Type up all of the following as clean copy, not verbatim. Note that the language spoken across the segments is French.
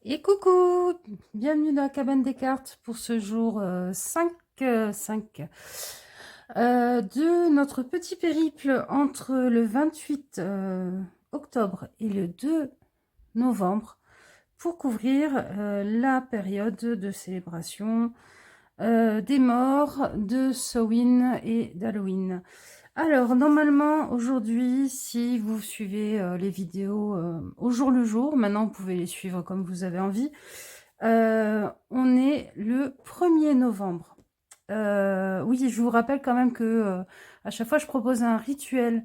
Et coucou, bienvenue dans la cabane des cartes pour ce jour 5 de notre petit périple entre le 28 octobre et le 2 novembre pour couvrir la période de célébration des morts, de Samhain et d'Halloween. Alors, normalement, aujourd'hui, si vous suivez les vidéos au jour le jour, maintenant vous pouvez les suivre comme vous avez envie, on est le 1er novembre. Oui, je vous rappelle quand même que à chaque fois, je propose un rituel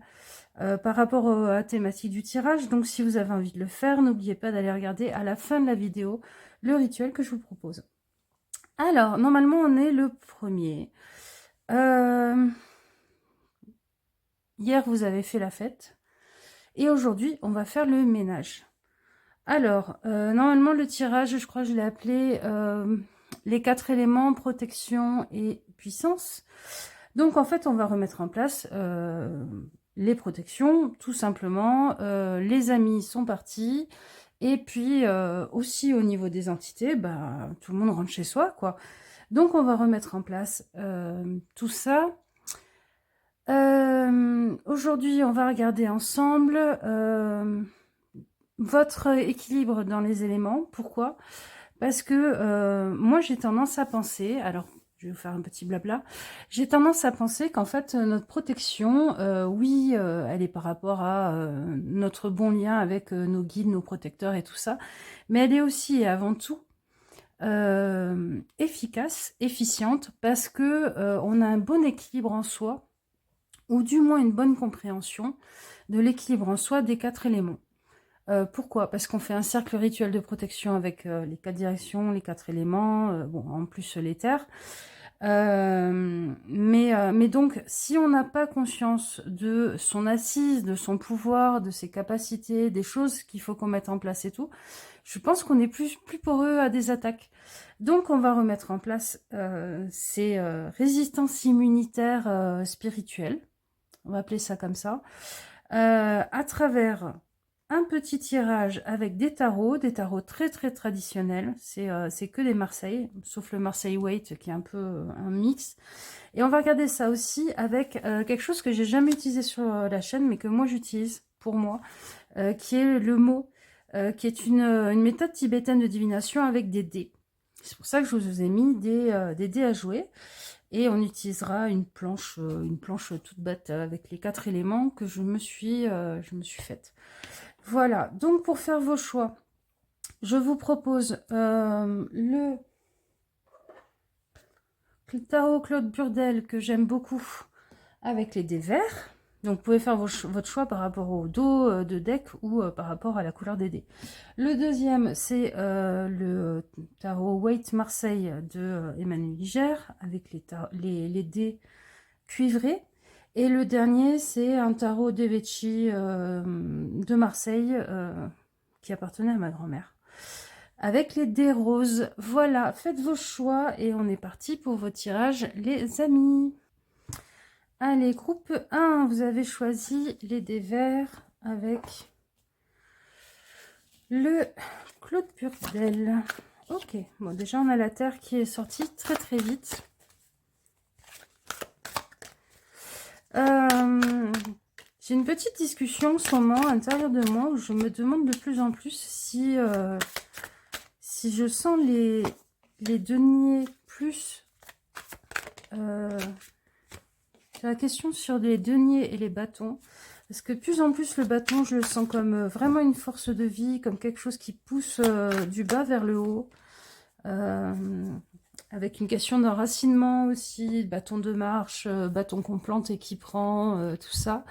par rapport à la thématique du tirage. Donc, si vous avez envie de le faire, n'oubliez pas d'aller regarder à la fin de la vidéo le rituel que je vous propose. Alors, normalement, on est le 1er. Hier, vous avez fait la fête. Et aujourd'hui, on va faire le ménage. Alors, normalement, le tirage, je crois que je l'ai appelé les 4 éléments, protection et puissance. Donc, en fait, on va remettre en place les protections, tout simplement. Les amis sont partis. Et puis, aussi, au niveau des entités, bah, tout le monde rentre chez soi, quoi. Donc, on va remettre en place tout ça. Aujourd'hui, on va regarder ensemble votre équilibre dans les éléments. Pourquoi? Parce que moi, j'ai tendance à penser, alors je vais vous faire un petit blabla, j'ai tendance à penser qu'en fait, notre protection, oui, elle est par rapport à notre bon lien avec nos guides, nos protecteurs et tout ça, mais elle est aussi et avant tout efficace, efficiente, parce que on a un bon équilibre en soi, ou du moins une bonne compréhension de l'équilibre en soi des 4 éléments. Pourquoi? Parce qu'on fait un cercle rituel de protection avec les 4 directions, les 4 éléments, bon, en plus l'éther. Mais donc, si on n'a pas conscience de son assise, de son pouvoir, de ses capacités, des choses qu'il faut qu'on mette en place et tout, je pense qu'on est plus poreux à des attaques. Donc, on va remettre en place ces résistances immunitaires spirituelles, on va appeler ça comme ça, à travers un petit tirage avec des tarots très très traditionnels, c'est que des Marseille, sauf le Marseille Weight qui est un peu un mix. Et on va regarder ça aussi avec quelque chose que j'ai jamais utilisé sur la chaîne, mais que moi j'utilise pour moi, qui est le mot, qui est une méthode tibétaine de divination avec des dés. C'est pour ça que je vous ai mis des dés à jouer. Et on utilisera une planche toute bête avec les 4 éléments que je me suis faite. Voilà, donc pour faire vos choix, je vous propose le tarot Claude Burdel que j'aime beaucoup avec les dés verts. Donc vous pouvez faire votre choix par rapport au dos de deck ou par rapport à la couleur des dés. Le deuxième, c'est le tarot Waite Marseille de Emmanuel Ligère avec les dés cuivrés. Et le dernier, c'est un tarot Devecchi de Marseille qui appartenait à ma grand-mère. Avec les dés roses. Voilà, faites vos choix et on est parti pour vos tirages, les amis. Allez, groupe 1, vous avez choisi les dés verts avec le Claude Burdel. Ok, bon, déjà on a la terre qui est sortie très très vite. J'ai une petite discussion en ce moment à l'intérieur de moi où je me demande de plus en plus si je sens les deniers plus... la question sur les deniers et les bâtons. Parce que de plus en plus, le bâton, je le sens comme vraiment une force de vie, comme quelque chose qui pousse du bas vers le haut. Avec une question d'enracinement aussi, bâton de marche, bâton qu'on plante et qui prend, tout ça.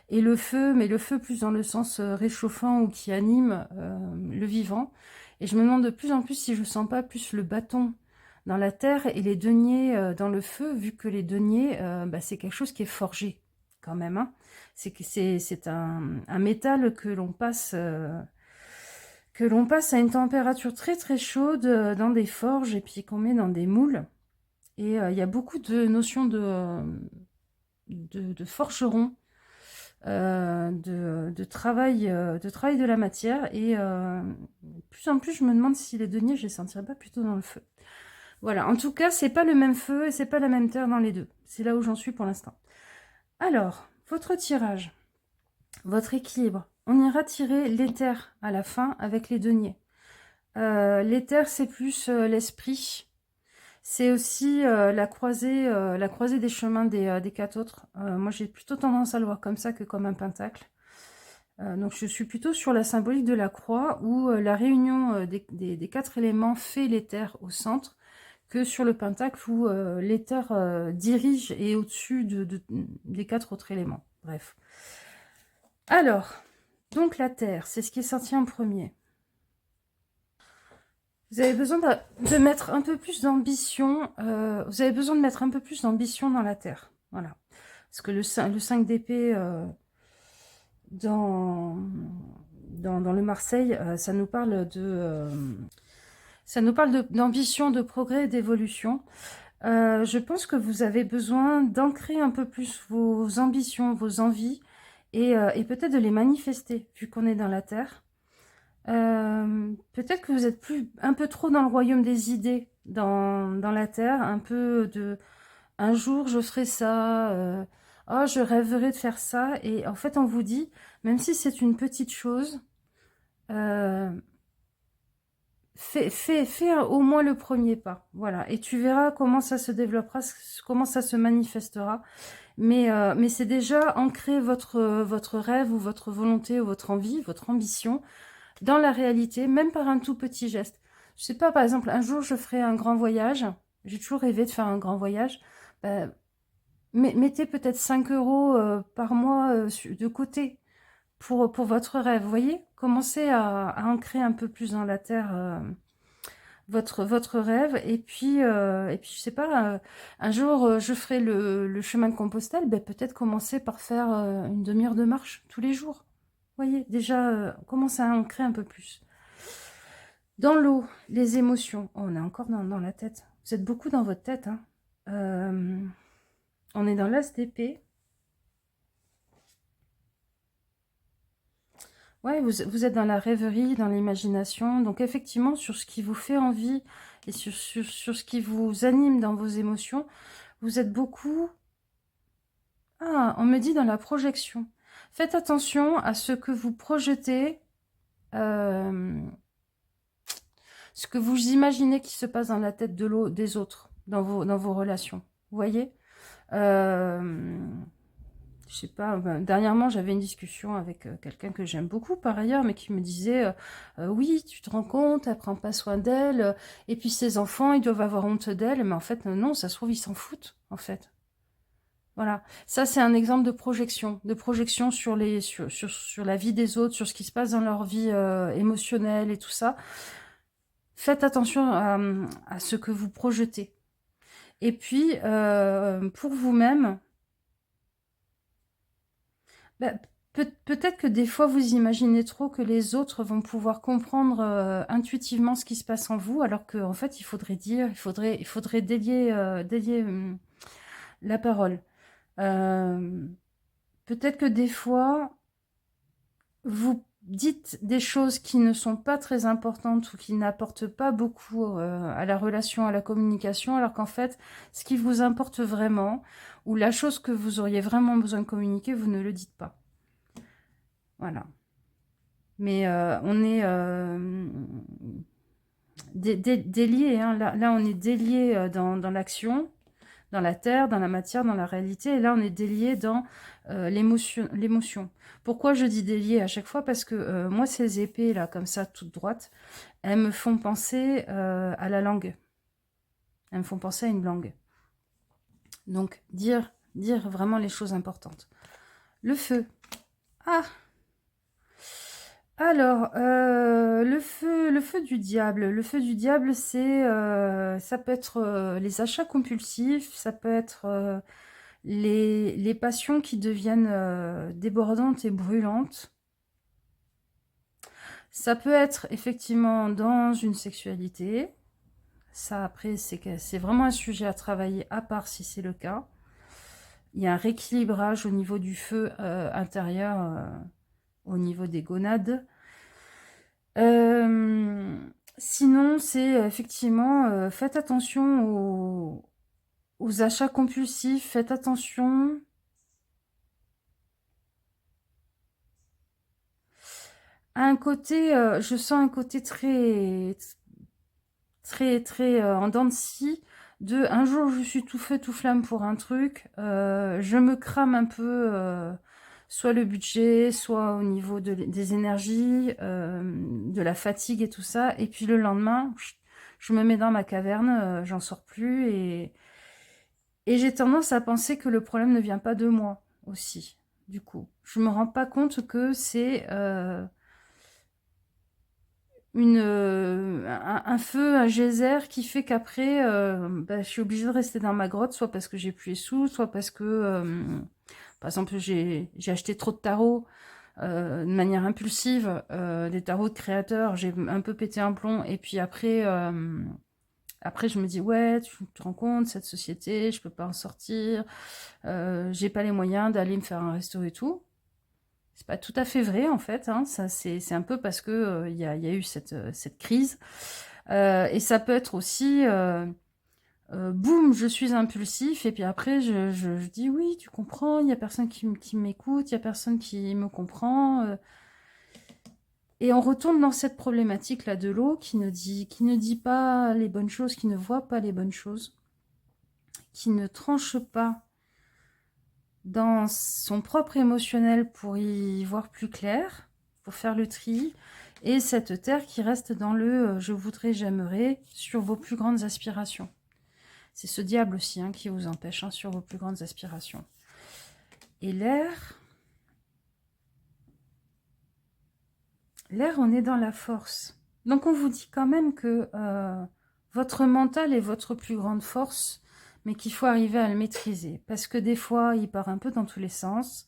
Et le feu, mais le feu plus dans le sens réchauffant ou qui anime le vivant. Et je me demande de plus en plus si je sens pas plus le bâton dans la terre et les deniers dans le feu, vu que les deniers, bah, c'est quelque chose qui est forgé quand même. Hein. C'est un métal que l'on passe à une température très très chaude dans des forges et puis qu'on met dans des moules. Et il y a beaucoup de notions de forgeron, de travail de la matière. Et plus en plus, je me demande si les deniers, je les sentirais pas plutôt dans le feu. Voilà, en tout cas, c'est pas le même feu et c'est pas la même terre dans les deux. C'est là où j'en suis pour l'instant. Alors, votre tirage, votre équilibre. On ira tirer l'éther à la fin avec les deniers. L'éther, c'est plus l'esprit. C'est aussi la croisée des chemins des quatre autres. Moi, j'ai plutôt tendance à le voir comme ça que comme un pentacle. Donc, je suis plutôt sur la symbolique de la croix où la réunion des quatre éléments fait l'éther au centre, que sur le pentacle où l'éther dirige et au-dessus des quatre autres éléments. Bref. Alors, donc la terre, c'est ce qui est sorti en premier. Vous avez besoin de mettre un peu plus d'ambition. Vous avez besoin de mettre un peu plus d'ambition dans la terre. Voilà. Parce que le 5 d'épée dans le Marseille, ça nous parle d'ambition, de progrès et d'évolution. Je pense que vous avez besoin d'ancrer un peu plus vos ambitions, vos envies, et peut-être de les manifester, vu qu'on est dans la terre. Peut-être que vous êtes un peu trop dans le royaume des idées, dans la terre, un peu de un jour je ferai ça, oh je rêverais de faire ça, et en fait on vous dit, même si c'est une petite chose, euh, fais au moins le premier pas, voilà, et tu verras comment ça se développera, comment ça se manifestera, mais c'est déjà ancrer votre rêve ou votre volonté ou votre envie, votre ambition, dans la réalité, même par un tout petit geste. Je sais pas, par exemple, un jour je ferai un grand voyage. J'ai toujours rêvé de faire un grand voyage. Ben, mettez peut-être 5 euros par mois de côté pour votre rêve. Vous voyez, commencez à ancrer un peu plus dans la terre votre rêve. Et puis je sais pas, un jour je ferai le chemin de Compostelle. Ben, peut-être commencer par faire une demi-heure de marche tous les jours. Vous voyez, déjà, commencez à ancrer un peu plus. Dans l'eau, les émotions. Oh, on est encore dans la tête. Vous êtes beaucoup dans votre tête. Hein. On est dans l'as d'épée. Ouais, vous êtes dans la rêverie, dans l'imagination. Donc effectivement, sur ce qui vous fait envie et sur ce qui vous anime dans vos émotions, vous êtes beaucoup... Ah, on me dit dans la projection. Faites attention à ce que vous projetez... ce que vous imaginez qui se passe dans la tête des autres, dans vos relations. Vous voyez, je sais pas, dernièrement, j'avais une discussion avec quelqu'un que j'aime beaucoup par ailleurs, mais qui me disait oui, tu te rends compte, elle prend pas soin d'elle, et puis ses enfants, ils doivent avoir honte d'elle, mais en fait, non, ça se trouve, ils s'en foutent, en fait. Voilà, ça c'est un exemple de projection sur la vie des autres, sur ce qui se passe dans leur vie émotionnelle et tout ça. Faites attention à ce que vous projetez. Et puis, pour vous-même, bah, peut-être que des fois, vous imaginez trop que les autres vont pouvoir comprendre intuitivement ce qui se passe en vous, alors qu'en fait, il faudrait délier la parole. Peut-être que des fois, vous dites des choses qui ne sont pas très importantes ou qui n'apportent pas beaucoup à la relation, à la communication, alors qu'en fait, ce qui vous importe vraiment, ou la chose que vous auriez vraiment besoin de communiquer, vous ne le dites pas. Voilà. Mais on est délié, hein. Là, on est délié dans l'action, dans la terre, dans la matière, dans la réalité. Et là, on est délié dans l'émotion. Pourquoi je dis délié à chaque fois? Parce que moi, ces épées, là, comme ça, toutes droites, elles me font penser à la langue. Elles me font penser à une langue. Donc, dire vraiment les choses importantes. Le feu. Ah! Alors, le feu du diable. Le feu du diable, c'est, ça peut être les achats compulsifs, ça peut être les passions qui deviennent débordantes et brûlantes. Ça peut être effectivement dans une sexualité. Ça, après, c'est vraiment un sujet à travailler à part si c'est le cas. Il y a un rééquilibrage au niveau du feu intérieur, au niveau des gonades. Sinon, c'est effectivement, faites attention aux achats compulsifs, faites attention à un côté, je sens un côté très en dents de scie, de un jour je suis tout feu tout flamme pour un truc, je me crame un peu, soit le budget, soit au niveau des énergies, de la fatigue et tout ça, et puis le lendemain, je me mets dans ma caverne, j'en sors plus, et j'ai tendance à penser que le problème ne vient pas de moi aussi, du coup. Je me rends pas compte que c'est un feu, un geyser qui fait qu'après, bah, je suis obligée de rester dans ma grotte, soit parce que j'ai plus les sous, soit parce que, par exemple, j'ai acheté trop de tarots de manière impulsive, des tarots de créateurs, j'ai un peu pété un plomb, et puis après je me dis, ouais, tu te rends compte, cette société, je peux pas en sortir, j'ai pas les moyens d'aller me faire un resto et tout. C'est pas tout à fait vrai en fait, hein. Ça c'est un peu parce que y a eu cette crise. Et ça peut être aussi boum, je suis impulsif et puis après je dis oui, tu comprends, il y a personne qui m'écoute, il y a personne qui me comprend. Et on retourne dans cette problématique là de l'eau qui ne dit pas les bonnes choses, qui ne voit pas les bonnes choses, qui ne tranche pas dans son propre émotionnel pour y voir plus clair, pour faire le tri, et cette terre qui reste dans le je voudrais, j'aimerais sur vos plus grandes aspirations. C'est ce diable aussi hein, qui vous empêche hein, sur vos plus grandes aspirations. Et l'air, on est dans la force. Donc on vous dit quand même que votre mental est votre plus grande force, mais qu'il faut arriver à le maîtriser. Parce que des fois, il part un peu dans tous les sens.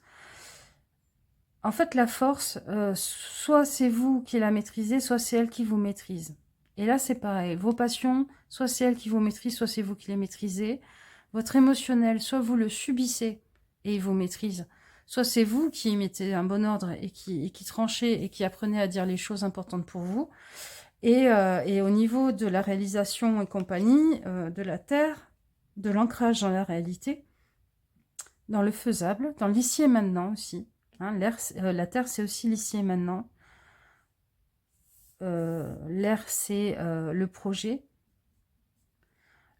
En fait, la force, soit c'est vous qui la maîtrisez, soit c'est elle qui vous maîtrise. Et là, c'est pareil. Vos passions, soit c'est elle qui vous maîtrise, soit c'est vous qui les maîtrisez. Votre émotionnel, soit vous le subissez et il vous maîtrise, soit c'est vous qui y mettez un bon ordre et qui tranchez et qui apprenez à dire les choses importantes pour vous. Et au niveau de la réalisation et compagnie, de la terre, de l'ancrage dans la réalité, dans le faisable, dans l'ici et maintenant aussi. Hein, la terre, c'est aussi l'ici et maintenant. L'air, c'est le projet.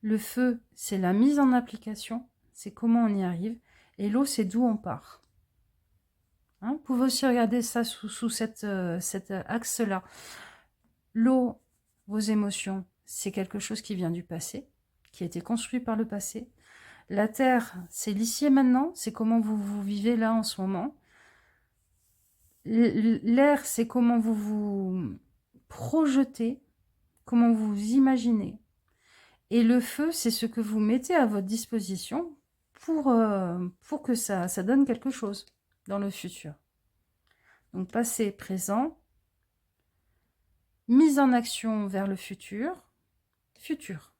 Le feu, c'est la mise en application. C'est comment on y arrive. Et l'eau, c'est d'où on part. Hein, vous pouvez aussi regarder ça sous cet axe-là. L'eau, vos émotions, c'est quelque chose qui vient du passé, qui a été construit par le passé. La terre, c'est l'ici et maintenant. C'est comment vous vivez là en ce moment. L'air, c'est comment vous vous projetez, comment vous imaginez. Et le feu, c'est ce que vous mettez à votre disposition pour que ça donne quelque chose dans le futur. Donc passé, présent, mise en action vers le futur, futur.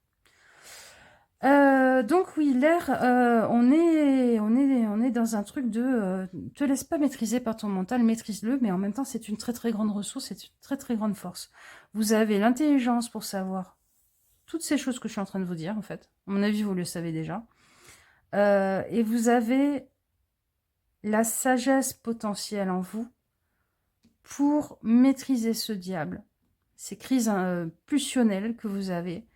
Donc oui, l'air, on est dans un truc de te laisse pas maîtriser par ton mental, maîtrise-le, mais en même temps c'est une très très grande ressource, c'est une très très grande force. Vous avez l'intelligence pour savoir toutes ces choses que je suis en train de vous dire en fait. À mon avis, vous le savez déjà. Et vous avez la sagesse potentielle en vous pour maîtriser ce diable, ces crises pulsionnelles que vous avez.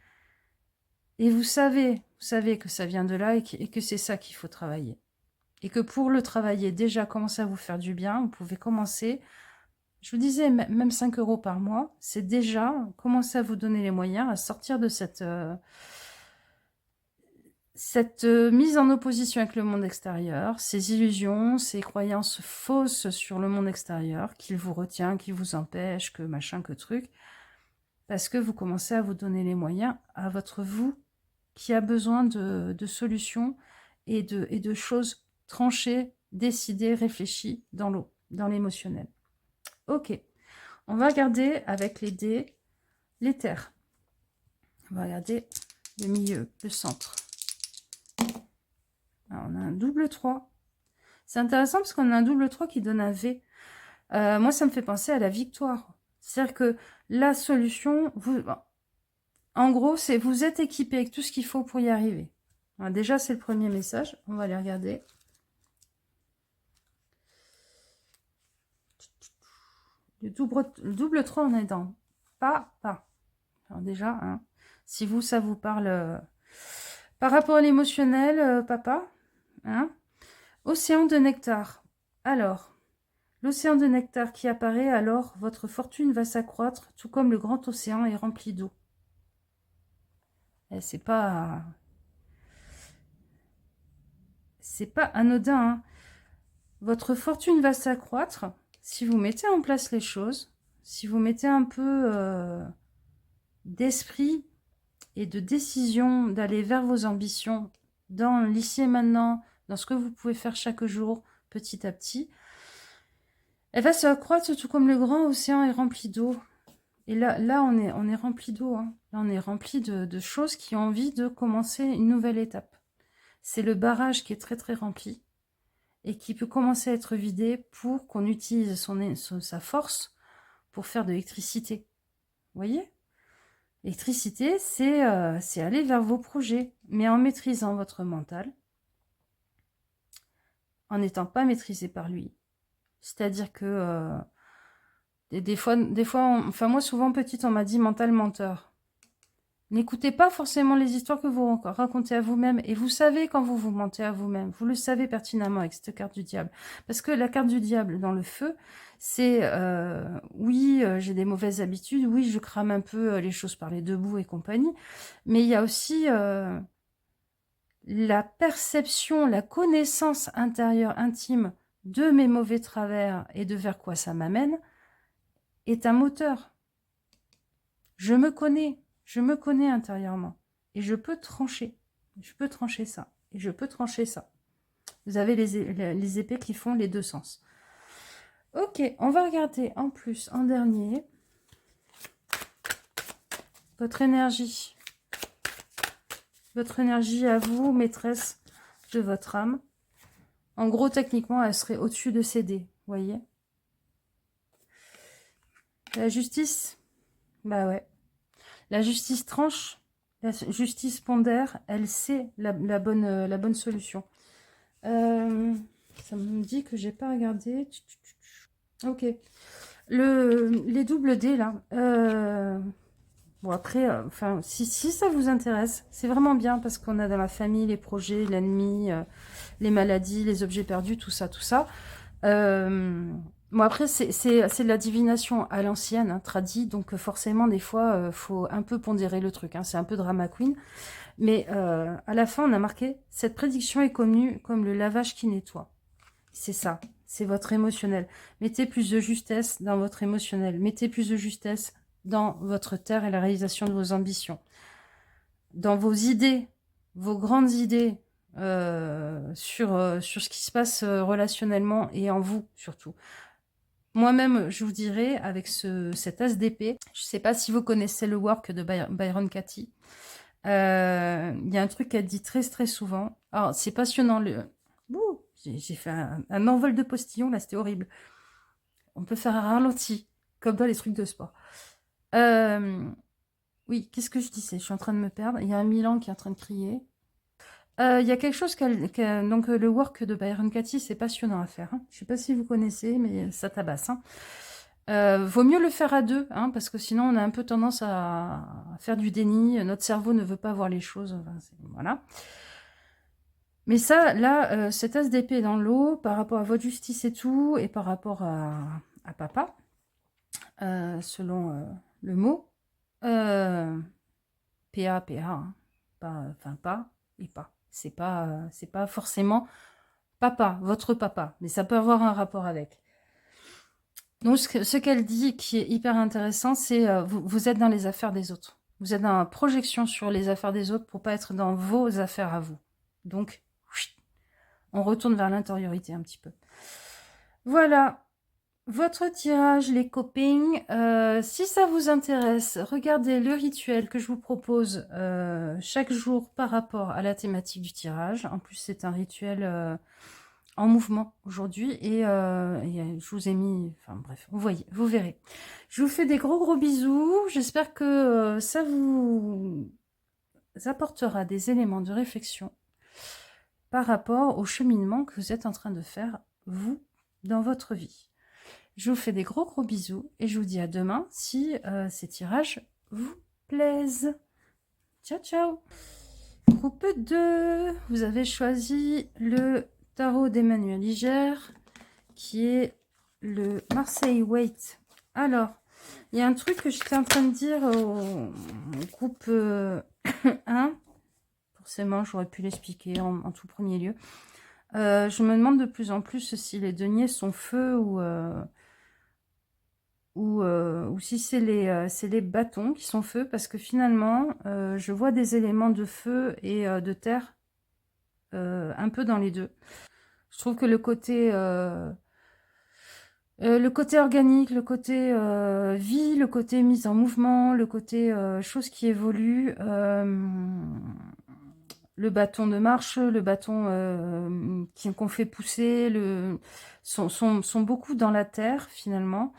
Et vous savez que ça vient de là et que c'est ça qu'il faut travailler. Et que pour le travailler, déjà commencer à vous faire du bien, vous pouvez commencer, je vous disais, même 5 € par mois, c'est déjà commencer à vous donner les moyens, à sortir de cette mise en opposition avec le monde extérieur, ces illusions, ces croyances fausses sur le monde extérieur, qui vous retient, qui vous empêche, que machin, que truc, parce que vous commencez à vous donner les moyens à votre vous, qui a besoin de solutions et de choses tranchées, décidées, réfléchies dans l'eau, dans l'émotionnel. Ok, on va regarder avec les dés, les terres. On va regarder le milieu, le centre. Alors, on a un double 3. C'est intéressant parce qu'on a un double 3 qui donne un V. Moi, ça me fait penser à la victoire. C'est-à-dire que la solution, en gros, c'est vous êtes équipé avec tout ce qu'il faut pour y arriver. Alors déjà, c'est le premier message. On va aller regarder. Le double 3, on est dans pas. Alors déjà, hein, si vous, ça vous parle par rapport à l'émotionnel, papa, hein, océan de nectar. Alors, l'océan de nectar qui apparaît, alors votre fortune va s'accroître, tout comme le grand océan est rempli d'eau. Et c'est pas anodin, hein. Votre fortune va s'accroître si vous mettez en place les choses, si vous mettez un peu d'esprit et de décision d'aller vers vos ambitions dans l'ici et maintenant, dans ce que vous pouvez faire chaque jour, petit à petit. Elle va s'accroître tout comme le grand océan est rempli d'eau. Et là on est rempli d'eau. Hein. Là, on est rempli de choses qui ont envie de commencer une nouvelle étape. C'est le barrage qui est très très rempli et qui peut commencer à être vidé pour qu'on utilise sa force pour faire de l'électricité. Vous voyez ? L'électricité, c'est aller vers vos projets, mais en maîtrisant votre mental, en n'étant pas maîtrisé par lui. C'est-à-dire que des fois enfin moi souvent petite, on m'a dit mental menteur. N'écoutez pas forcément les histoires que vous racontez à vous-même. Et vous savez quand vous vous mentez à vous-même. Vous le savez pertinemment avec cette carte du diable. Parce que la carte du diable dans le feu, c'est oui, j'ai des mauvaises habitudes. Oui, je crame un peu les choses par les deux bouts et compagnie. Mais il y a aussi la perception, la connaissance intérieure intime de mes mauvais travers et de vers quoi ça m'amène est un moteur. Je me connais intérieurement. Et je peux trancher. Je peux trancher ça. Et je peux trancher ça. Vous avez les épées qui font les deux sens. Ok, on va regarder en plus, en dernier, votre énergie. Votre énergie à vous, maîtresse de votre âme. En gros, techniquement, elle serait au-dessus de ces dés. Vous voyez? La justice. Bah ouais. La justice tranche. La justice pondère, elle sait la bonne solution. Ça me dit que j'ai pas regardé. Ok. Les doubles dés, là. Bon, après, enfin, si ça vous intéresse, c'est vraiment bien parce qu'on a dans la famille les projets, l'ennemi, les maladies, les objets perdus, tout ça, tout ça. Bon, après, c'est de la divination à l'ancienne, hein, tradie, donc forcément, des fois, faut un peu pondérer le truc. Hein, c'est un peu drama queen. Mais à la fin, on a marqué « Cette prédiction est connue comme le lavage qui nettoie ». C'est ça, c'est votre émotionnel. Mettez plus de justesse dans votre émotionnel. Mettez plus de justesse dans votre terre et la réalisation de vos ambitions. Dans vos idées, vos grandes idées sur ce qui se passe relationnellement et en vous surtout. Moi-même, je vous dirais, avec cet as d'épée, je ne sais pas si vous connaissez le work de Byron Katie. Il y a un truc qu'elle dit très très souvent. Alors, c'est passionnant. J'ai fait un envol de postillon, là, c'était horrible. On peut faire un ralenti, comme dans les trucs de sport. Oui, qu'est-ce que je disais? Je suis en train de me perdre. Il y a un Milan qui est en train de crier. Il y a quelque chose donc le work de Byron Katie, c'est passionnant à faire. Hein. Je ne sais pas si vous connaissez, mais ça tabasse. Hein. Vaut mieux le faire à deux, hein, parce que sinon on a un peu tendance à faire du déni. Notre cerveau ne veut pas voir les choses. Enfin, voilà. Mais ça, là, cet as d'épée dans l'eau, par rapport à votre justice et tout, et par rapport à papa, selon le mot, PA, hein, pas et pas. C'est pas forcément papa, votre papa, mais ça peut avoir un rapport avec. Donc, ce qu'elle dit qui est hyper intéressant, c'est vous êtes dans les affaires des autres. Vous êtes dans la projection sur les affaires des autres pour pas être dans vos affaires à vous. Donc, on retourne vers l'intériorité un petit peu. Voilà. Votre tirage, les copains, si ça vous intéresse, regardez le rituel que je vous propose chaque jour par rapport à la thématique du tirage. En plus, c'est un rituel en mouvement aujourd'hui et je vous ai mis, enfin bref, vous voyez, vous verrez. Je vous fais des gros bisous. J'espère que ça vous apportera des éléments de réflexion par rapport au cheminement que vous êtes en train de faire, vous, dans votre vie. Je vous fais des gros bisous et je vous dis à demain si ces tirages vous plaisent. Ciao, ciao. Groupe 2, vous avez choisi le tarot d'Emmanuel Ligère, qui est le Marseille Waite. Alors, il y a un truc que j'étais en train de dire au groupe 1. Forcément, j'aurais pu l'expliquer en tout premier lieu. Je me demande de plus en plus si les deniers sont feu ou si c'est les bâtons qui sont feu, parce que finalement, je vois des éléments de feu et de terre un peu dans les deux. Je trouve que le côté organique, le côté vie, le côté mise en mouvement, le côté chose qui évolue, le bâton de marche, le bâton qu'on fait pousser, sont beaucoup dans la terre finalement.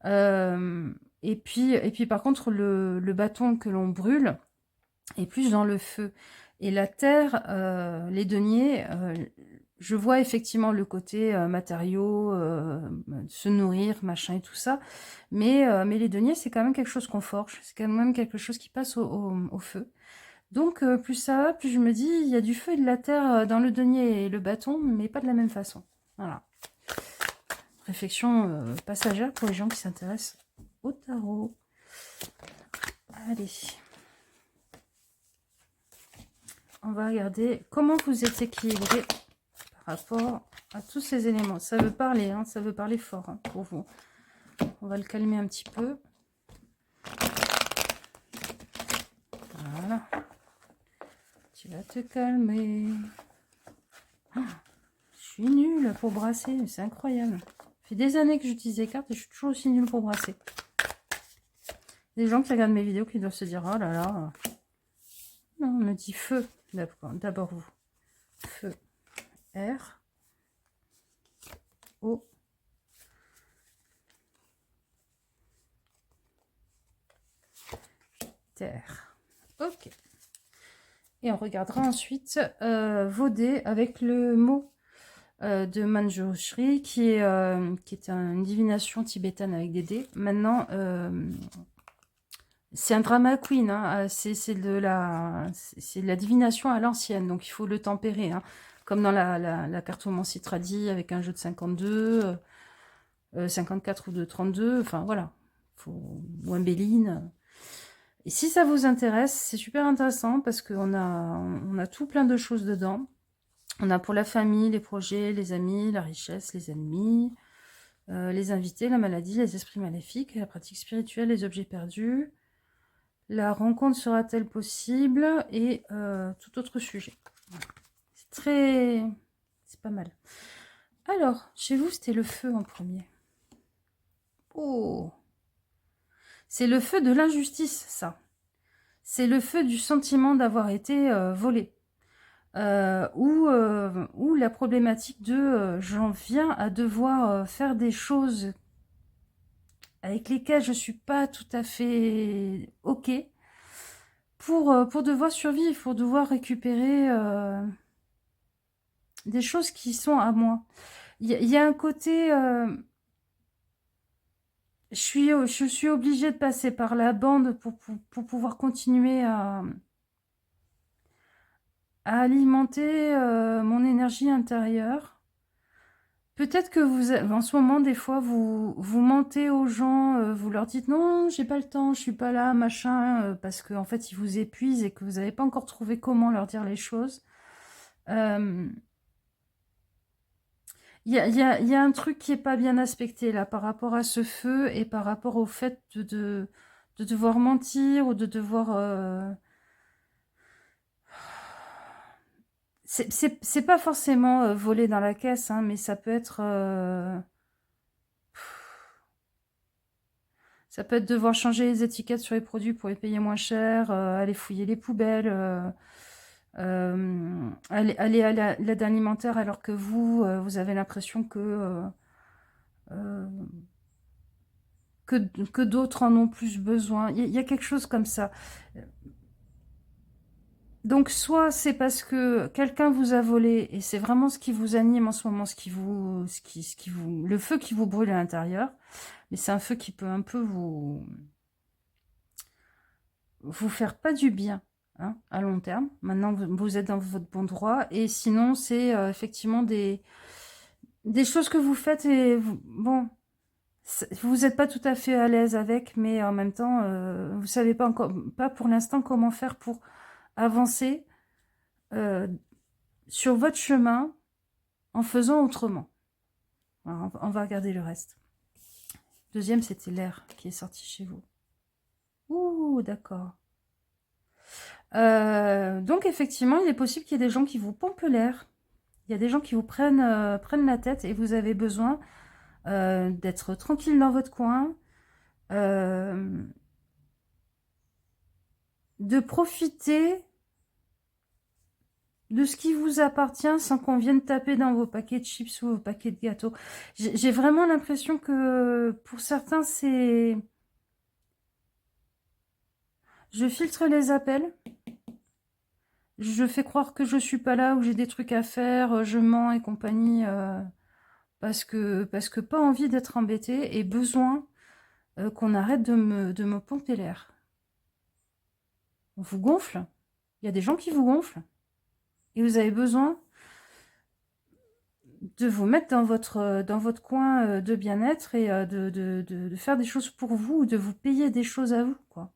Et puis par contre le bâton que l'on brûle est plus dans le feu. Et la terre, les deniers, je vois effectivement le côté matériaux, se nourrir, machin et tout ça. Mais les deniers, c'est quand même quelque chose qu'on forge. C'est quand même quelque chose qui passe au feu. Donc plus ça va, plus je me dis, il y a du feu et de la terre dans le denier et le bâton, mais pas de la même façon. Voilà. Réflexion passagère pour les gens qui s'intéressent au tarot. Allez. On va regarder comment vous êtes équilibré par rapport à tous ces éléments. Ça veut parler, hein, ça veut parler fort hein, pour vous. On va le calmer un petit peu. Voilà. Tu vas te calmer. Oh, je suis nulle pour brasser, c'est incroyable. Ça fait des années que j'utilise les cartes et je suis toujours aussi nulle pour brasser. Des gens qui regardent mes vidéos qui doivent se dire, oh là là. Non, on me dit feu. D'abord vous. Feu. R. O. Terre. Ok. Et on regardera ensuite vos dés avec le mot de Manjushri qui est une divination tibétaine avec des dés. Maintenant, c'est un drama queen, hein, c'est de la divination à l'ancienne, donc il faut le tempérer, hein, comme dans la cartomancie tradie avec un jeu de 52, 54 ou de 32, enfin voilà, ou un Béline. Et si ça vous intéresse, c'est super intéressant parce qu'on a tout plein de choses dedans. On a pour la famille, les projets, les amis, la richesse, les ennemis, les invités, la maladie, les esprits maléfiques, la pratique spirituelle, les objets perdus. La rencontre sera-t-elle possible? Et tout autre sujet. C'est pas mal. Alors, chez vous, c'était le feu en premier. Oh! C'est le feu de l'injustice, ça. C'est le feu du sentiment d'avoir été volé. Ou la problématique de j'en viens à devoir faire des choses avec lesquelles je suis pas tout à fait OK pour devoir survivre, pour devoir récupérer des choses qui sont à moi. Il y a un côté je suis obligée de passer par la bande pour pouvoir continuer à alimenter mon énergie intérieure. Peut-être que en ce moment, des fois, vous mentez aux gens, vous leur dites non, j'ai pas le temps, je suis pas là, machin, parce qu'en fait, ils vous épuisent et que vous n'avez pas encore trouvé comment leur dire les choses. Il y a un truc qui est pas bien aspecté là par rapport à ce feu et par rapport au fait de devoir mentir ou de devoir... C'est pas forcément voler dans la caisse, hein, mais ça peut être... ça peut être devoir changer les étiquettes sur les produits pour les payer moins cher, aller fouiller les poubelles, aller à l'aide alimentaire alors que vous avez l'impression euh, que d'autres en ont plus besoin. Il y a quelque chose comme ça. Donc, soit c'est parce que quelqu'un vous a volé et c'est vraiment ce qui vous anime en ce moment, le feu qui vous brûle à l'intérieur. Mais c'est un feu qui peut un peu vous faire pas du bien, hein, à long terme. Maintenant, vous êtes dans votre bon droit. Et sinon, c'est effectivement des choses que vous faites et bon, vous n'êtes pas tout à fait à l'aise avec, mais en même temps, vous savez pas encore, pas pour l'instant comment faire pour avancer euh, sur votre chemin en faisant autrement. Alors, on va regarder le reste. Deuxième, c'était l'air qui est sorti chez vous. Ouh, d'accord. Donc effectivement, il est possible qu'il y ait des gens qui vous pompent l'air. Il y a des gens qui vous prennent la tête et vous avez besoin d'être tranquille dans votre coin, de profiter de ce qui vous appartient sans qu'on vienne taper dans vos paquets de chips ou vos paquets de gâteaux. J'ai vraiment l'impression que pour certains, c'est... Je filtre les appels, je fais croire que je suis pas là ou j'ai des trucs à faire, je mens et compagnie, parce que pas envie d'être embêtée et besoin qu'on arrête de me pomper l'air. On vous gonfle, il y a des gens qui vous gonflent et vous avez besoin de vous mettre dans votre coin de bien-être et de faire des choses pour vous ou de vous payer des choses à vous, quoi.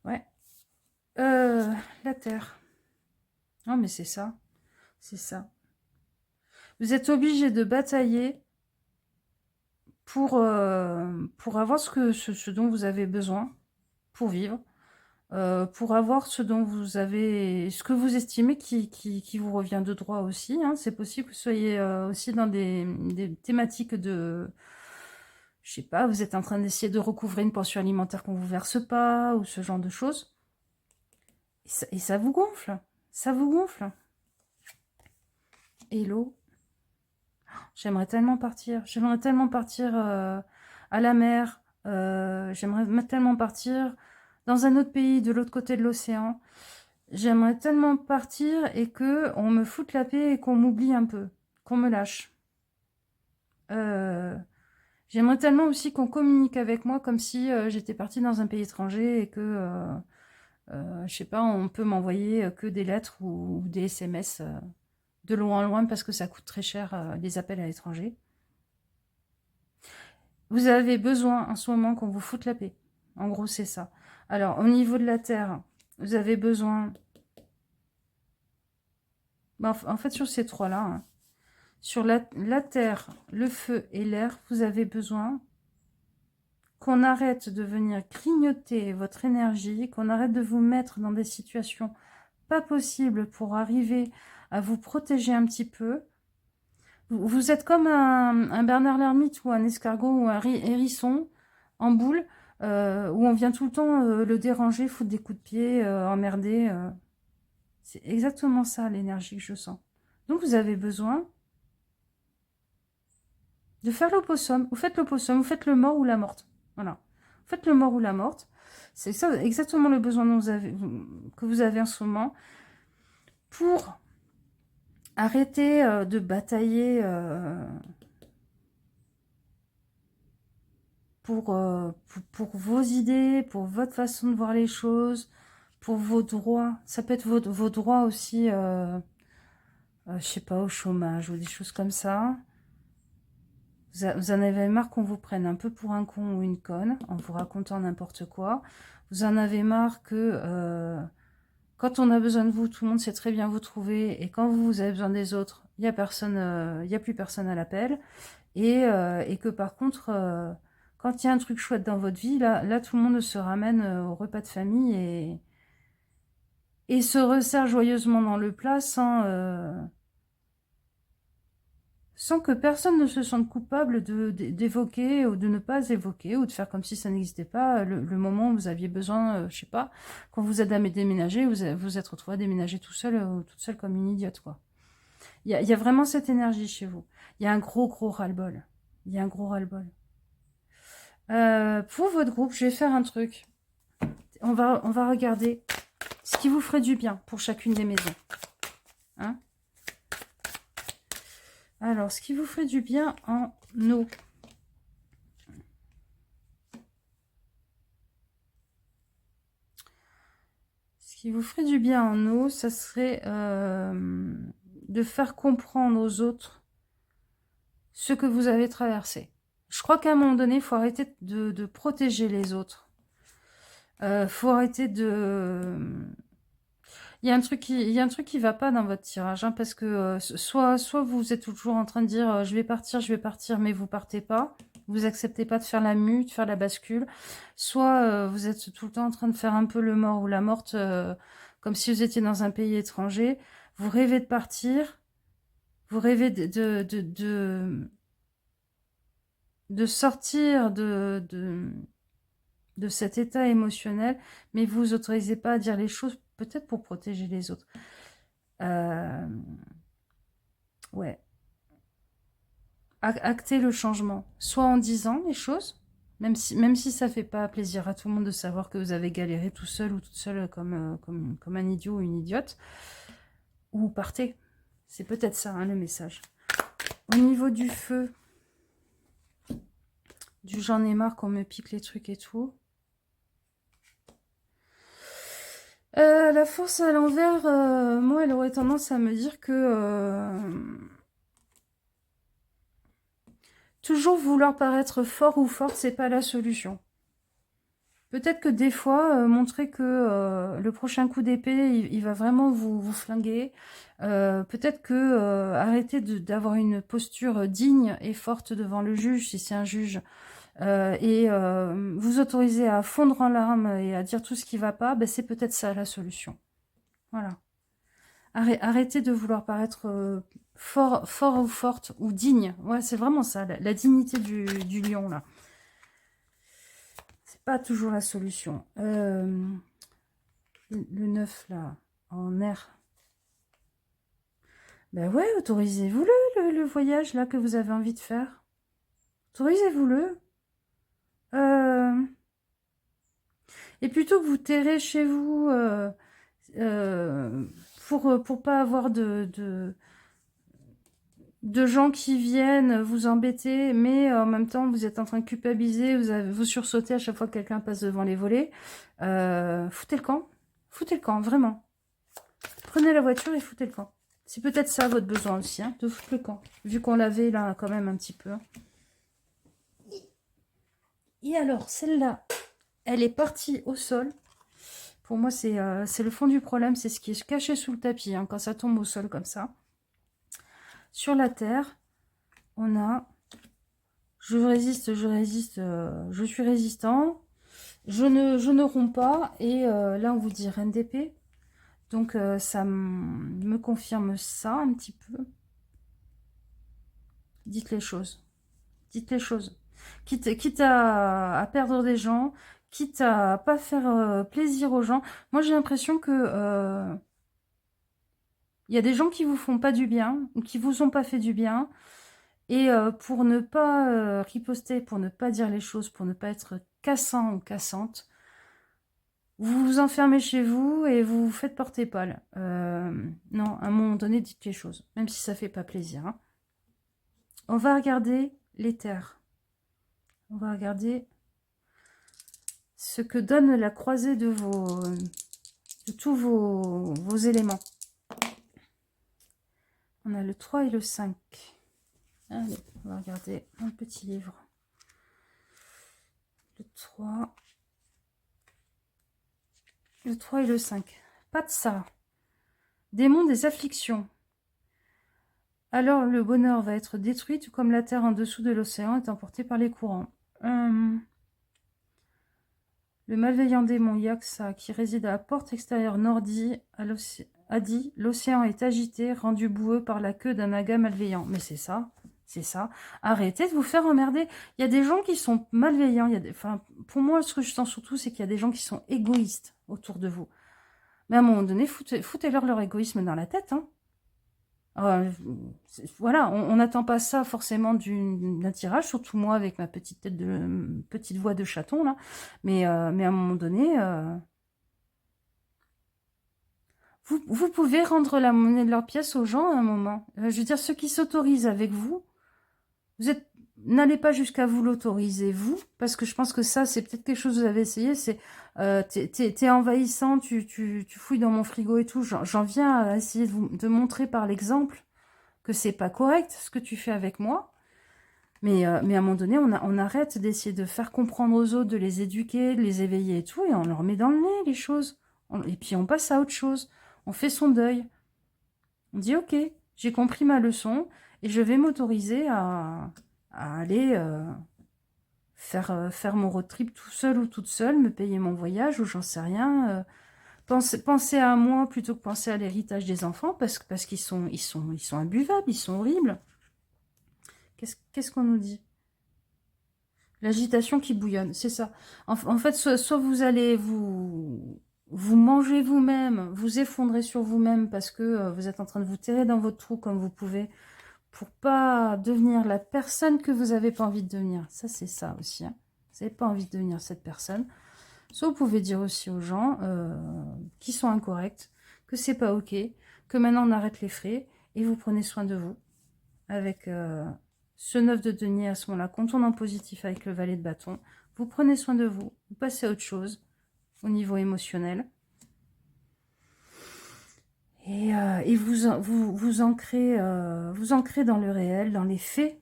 Ouais. La Terre. Non, mais c'est ça. C'est ça. Vous êtes obligé de batailler pour avoir ce dont vous avez besoin pour vivre, pour avoir ce dont vous avez, ce que vous estimez qui vous revient de droit aussi, hein. C'est possible que vous soyez aussi dans des thématiques de, je sais pas, vous êtes en train d'essayer de recouvrer une pension alimentaire qu'on vous verse pas, ou ce genre de choses. Et ça vous gonfle. Ça vous gonfle. Hello. J'aimerais tellement partir. J'aimerais tellement partir à la mer. J'aimerais tellement partir dans un autre pays, de l'autre côté de l'océan. J'aimerais tellement partir et que on me foute la paix et qu'on m'oublie un peu, qu'on me lâche. J'aimerais tellement aussi qu'on communique avec moi comme si j'étais partie dans un pays étranger et que, je sais pas, on peut m'envoyer que des lettres ou des SMS de loin en loin parce que ça coûte très cher les appels à l'étranger. Vous avez besoin en ce moment qu'on vous foute la paix. En gros, c'est ça. Alors, au niveau de la Terre, vous avez besoin... Ben, en fait, sur ces trois-là, hein, sur la Terre, le feu et l'air, vous avez besoin qu'on arrête de venir grignoter votre énergie, qu'on arrête de vous mettre dans des situations pas possibles pour arriver à vous protéger un petit peu. Vous êtes comme un Bernard l'ermite ou un escargot ou un hérisson en boule où on vient tout le temps le déranger, foutre des coups de pied, emmerder. C'est exactement ça l'énergie que je sens. Donc vous avez besoin de faire l'opossum. Vous faites l'opossum, vous faites le mort ou la morte. Voilà. Vous faites le mort ou la morte. C'est ça exactement le besoin que vous avez en ce moment pour arrêter de batailler pour vos idées, pour votre façon de voir les choses, pour vos droits. Ça peut être vos droits aussi, je sais pas, au chômage ou des choses comme ça. Vous en avez marre qu'on vous prenne un peu pour un con ou une conne en vous racontant n'importe quoi. Vous en avez marre que quand on a besoin de vous, tout le monde sait très bien vous trouver. Et quand vous avez besoin des autres, il n'y a personne, y a plus personne à l'appel. Et que par contre, quand il y a un truc chouette dans votre vie, là tout le monde se ramène au repas de famille et se resserre joyeusement dans le plat sans que personne ne se sente coupable d'évoquer ou de ne pas évoquer ou de faire comme si ça n'existait pas le moment où vous aviez besoin, je sais pas, quand vous êtes à déménager, vous êtes retrouvé à déménager tout seul ou toute seule comme une idiote, quoi. Il y a vraiment cette énergie chez vous. Il y a un gros ras-le-bol. Il y a un gros ras-le-bol. Pour votre groupe, je vais faire un truc. On va regarder ce qui vous ferait du bien pour chacune des maisons. Hein? Alors, ce qui vous ferait du bien en eau. Ce qui vous ferait du bien en eau, ça serait de faire comprendre aux autres ce que vous avez traversé. Je crois qu'à un moment donné, il faut arrêter de protéger les autres. Faut arrêter de... Il y a un truc qui va pas dans votre tirage, hein, parce que soit vous êtes toujours en train de dire je vais partir, mais vous partez pas. Vous acceptez pas de faire la mue, de faire la bascule. Soit vous êtes tout le temps en train de faire un peu le mort ou la morte, comme si vous étiez dans un pays étranger. Vous rêvez de partir. Vous rêvez de sortir de cet état émotionnel, mais vous vous autorisez pas à dire les choses, peut-être pour protéger les autres. Ouais. Acter le changement, soit en disant les choses, même si ça fait pas plaisir à tout le monde de savoir que vous avez galéré tout seul ou toute seule comme un idiot ou une idiote, ou partez. C'est peut-être ça, hein, le message. Au niveau du feu, du j'en ai marre qu'on me pique les trucs et tout. La force à l'envers, moi, elle aurait tendance à me dire que toujours vouloir paraître fort ou forte, c'est pas la solution. Peut-être que des fois, montrer que le prochain coup d'épée, il va vraiment vous flinguer. Peut-être que arrêter d'avoir une posture digne et forte devant le juge, si c'est un juge, et vous autoriser à fondre en larmes et à dire tout ce qui va pas, ben c'est peut-être ça la solution. Voilà. Arrêtez de vouloir paraître fort ou forte ou digne. Ouais, c'est vraiment ça, la dignité du lion, là. C'est pas toujours la solution. Le 9, là, en air. Ben ouais, autorisez-vous-le, le voyage, là, que vous avez envie de faire. Autorisez-vous-le. Et plutôt que vous terrez chez vous pour pas avoir de gens qui viennent vous embêter, mais en même temps vous êtes en train de culpabiliser, vous sursautez à chaque fois que quelqu'un passe devant les volets. Foutez le camp, vraiment. Prenez la voiture et foutez le camp. C'est peut-être ça votre besoin aussi, hein, de foutre le camp, vu qu'on l'avait là quand même un petit peu. Et alors, celle-là, elle est partie au sol. Pour moi, c'est le fond du problème, c'est ce qui est caché sous le tapis, hein, quand ça tombe au sol comme ça. Sur la terre, on a je résiste, je suis résistant, je ne romps pas, et là on vous dit reine d'épée, donc ça me confirme ça un petit peu. Dites les choses, quitte à perdre des gens, quitte à pas faire plaisir aux gens. Moi j'ai l'impression que y a des gens qui vous font pas du bien, ou qui vous ont pas fait du bien. Et pour ne pas riposter, pour ne pas dire les choses, pour ne pas être cassant ou cassante, vous vous enfermez chez vous et vous vous faites porter pâle. Non, à un moment donné, dites les choses, même si ça fait pas plaisir. Hein. On va regarder les terres. On va regarder ce que donne la croisée de tous vos éléments. On a le 3 et le 5. Allez, on va regarder un petit livre. Le 3. Le 3 et le 5. Pas de ça. Démon des afflictions. Alors le bonheur va être détruit, tout comme la terre en dessous de l'océan est emportée par les courants. Le malveillant démon Yaksa, qui réside à la porte extérieure nord, a dit « L'océan est agité, rendu boueux par la queue d'un naga malveillant. » Mais c'est ça. C'est ça. Arrêtez de vous faire emmerder. Il y a des gens qui sont malveillants. Enfin, pour moi, ce que je sens surtout, c'est qu'il y a des gens qui sont égoïstes autour de vous. Mais à un moment donné, foutez-leur leur égoïsme dans la tête. Hein. Voilà, on n'attend pas ça forcément d'un tirage, surtout moi avec ma petite voix de chaton là. Mais à un moment donné, vous pouvez rendre la monnaie de leur pièce aux gens à un moment. Je veux dire, ceux qui s'autorisent avec vous, n'allez pas jusqu'à vous l'autoriser, vous, parce que je pense que ça, c'est peut-être quelque chose que vous avez essayé, c'est t'es envahissant, tu fouilles dans mon frigo et tout. J'en viens à essayer de montrer par l'exemple que c'est pas correct ce que tu fais avec moi. Mais à un moment donné, on arrête d'essayer de faire comprendre aux autres, de les éduquer, de les éveiller et tout, et on leur met dans le nez les choses. Et puis on passe à autre chose. On fait son deuil. On dit, ok, j'ai compris ma leçon, et je vais m'autoriser à aller faire mon road trip tout seul ou toute seule, me payer mon voyage, ou j'en sais rien. Penser à moi plutôt que penser à l'héritage des enfants, parce qu'ils sont imbuvables, ils sont horribles. Qu'est-ce qu'on nous dit? L'agitation qui bouillonne, c'est ça. En fait, soit vous allez vous manger vous-même, vous effondrer sur vous-même parce que vous êtes en train de vous terrer dans votre trou comme vous pouvez pour pas devenir la personne que vous n'avez pas envie de devenir. Ça, c'est ça aussi. Hein. Vous n'avez pas envie de devenir cette personne. Soit vous pouvez dire aussi aux gens qui sont incorrects que c'est pas ok, que maintenant on arrête les frais et vous prenez soin de vous avec ce 9 de denier à ce moment-là, qu'on tourne en positif avec le valet de bâton. Vous prenez soin de vous, vous passez à autre chose au niveau émotionnel. Et vous ancrez dans le réel, dans les faits.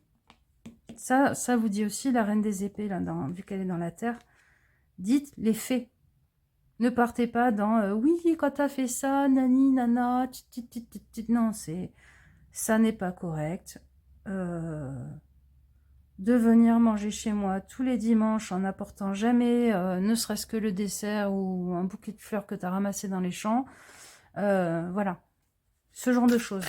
Ça vous dit aussi la reine des épées, là, vu qu'elle est dans la terre. Dites les faits. Ne partez pas dans oui, quand t'as fait ça, nani, nana, non, ça n'est pas correct. De venir manger chez moi tous les dimanches en n'apportant jamais ne serait-ce que le dessert ou un bouquet de fleurs que tu as ramassé dans les champs. Voilà, ce genre de choses.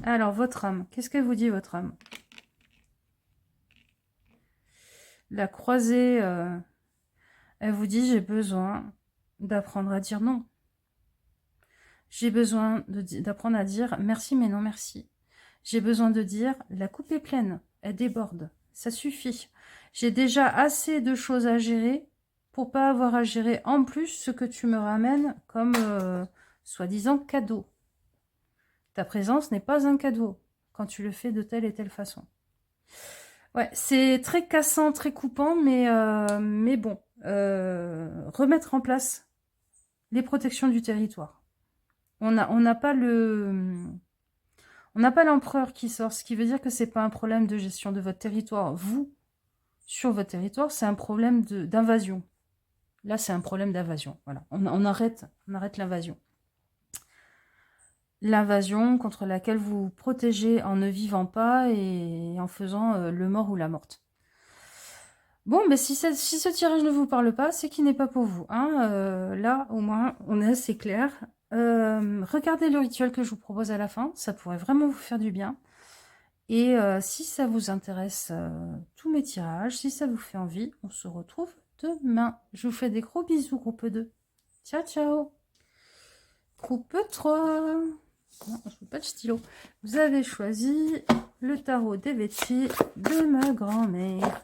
Alors, votre âme, qu'est-ce qu'elle vous dit, votre âme? La croisée, elle vous dit, j'ai besoin d'apprendre à dire non. J'ai besoin d'apprendre à dire merci, mais non merci. J'ai besoin de dire, la coupe est pleine, elle déborde, ça suffit. J'ai déjà assez de choses à gérer pour pas avoir à gérer en plus ce que tu me ramènes comme soi-disant cadeau. Ta présence n'est pas un cadeau quand tu le fais de telle et telle façon. Ouais, c'est très cassant, très coupant, mais bon, remettre en place les protections du territoire. On n'a pas l'empereur qui sort, ce qui veut dire que c'est pas un problème de gestion de votre territoire. Vous, sur votre territoire, c'est un problème d'invasion. Là, c'est un problème d'invasion. Voilà, on arrête l'invasion. L'invasion contre laquelle vous protégez en ne vivant pas et en faisant le mort ou la morte. Bon, mais si ce tirage ne vous parle pas, c'est qu'il n'est pas pour vous. Hein. Là, au moins, on est assez clair. Regardez le rituel que je vous propose à la fin, ça pourrait vraiment vous faire du bien. Et si ça vous intéresse, tous mes tirages, si ça vous fait envie, on se retrouve demain. Je vous fais des gros bisous, groupe 2. Ciao, ciao. Groupe 3. Non, je ne veux pas de stylo. Vous avez choisi le tarot des vêtis de ma grand-mère.